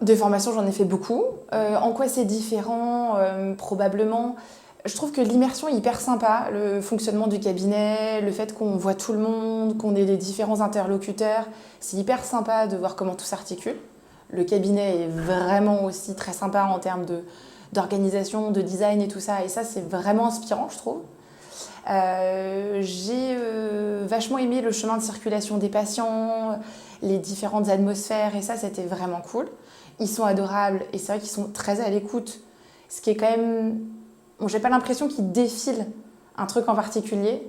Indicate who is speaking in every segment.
Speaker 1: De formation, j'en ai fait beaucoup. En quoi c'est différent? Probablement. Je trouve que l'immersion est hyper sympa, le fonctionnement du cabinet, le fait qu'on voit tout le monde, qu'on ait les différents interlocuteurs. C'est hyper sympa de voir comment tout s'articule. Le cabinet est vraiment aussi très sympa en termes d'organisation, de design et tout ça. Et ça, c'est vraiment inspirant, je trouve. J'ai vachement aimé le chemin de circulation des patients, les différentes atmosphères, et ça, c'était vraiment cool. Ils sont adorables, et c'est vrai qu'ils sont très à l'écoute, ce qui est quand même... Bon, j'ai pas l'impression qu'ils défilent un truc en particulier.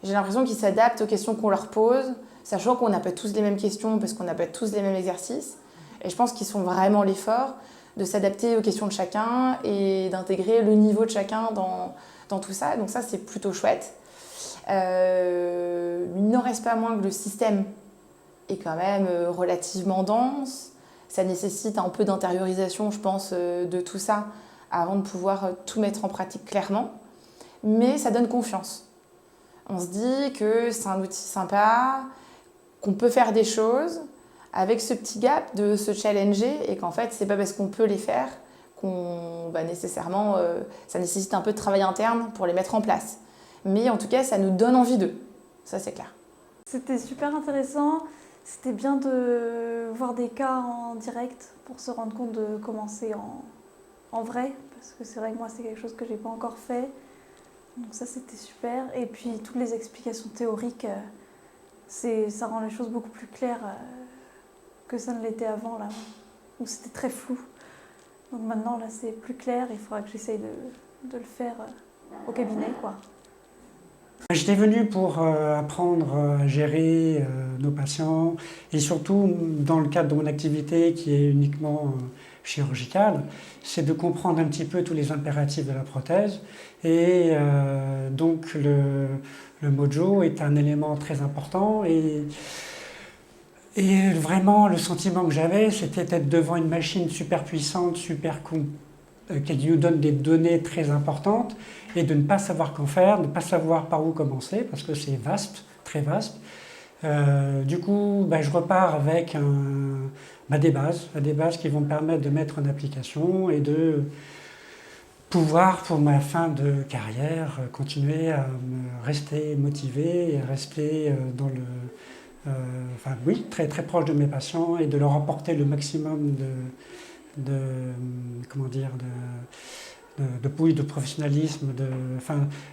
Speaker 1: J'ai l'impression qu'ils s'adaptent aux questions qu'on leur pose, sachant qu'on n'a pas tous les mêmes questions, parce qu'on n'a pas tous les mêmes exercices. Et je pense qu'ils font vraiment l'effort de s'adapter aux questions de chacun et d'intégrer le niveau de chacun dans tout ça. Donc ça, c'est plutôt chouette. Il n'en reste pas moins que le système est quand même relativement dense. Ça nécessite un peu d'intériorisation, je pense, de tout ça avant de pouvoir tout mettre en pratique clairement. Mais ça donne confiance. On se dit que c'est un outil sympa, qu'on peut faire des choses avec ce petit gap de se challenger et qu'en fait, c'est pas parce qu'on peut les faire qu'on va nécessairement... ça nécessite un peu de travail interne pour les mettre en place. Mais en tout cas, ça nous donne envie d'eux. Ça, c'est clair.
Speaker 2: C'était super intéressant. C'était bien de voir des cas en direct pour se rendre compte de comment c'est en vrai. Parce que c'est vrai que moi, c'est quelque chose que j'ai pas encore fait. Donc ça, c'était super. Et puis, toutes les explications théoriques, ça rend les choses beaucoup plus claires que ça ne l'était avant, là, où c'était très flou. Donc maintenant, là, c'est plus clair. Il faudra que j'essaye de le faire au cabinet, quoi.
Speaker 3: J'étais venu pour apprendre à gérer nos patients et surtout dans le cadre de mon activité qui est uniquement chirurgicale, c'est de comprendre un petit peu tous les impératifs de la prothèse et donc le Mojo est un élément très important et vraiment le sentiment que j'avais c'était d'être devant une machine super puissante, qui nous donne des données très importantes et de ne pas savoir qu'en faire, de ne pas savoir par où commencer parce que c'est vaste, très vaste. Du coup, je repars avec des bases qui vont me permettre de mettre en application et de pouvoir, pour ma fin de carrière, continuer à me rester motivé et à rester très, très proche de mes patients et de leur apporter le maximum de professionnalisme,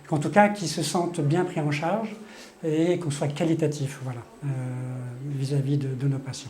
Speaker 3: qu'en tout cas qu'ils se sentent bien pris en charge et qu'on soit qualitatif vis-à-vis de nos patients.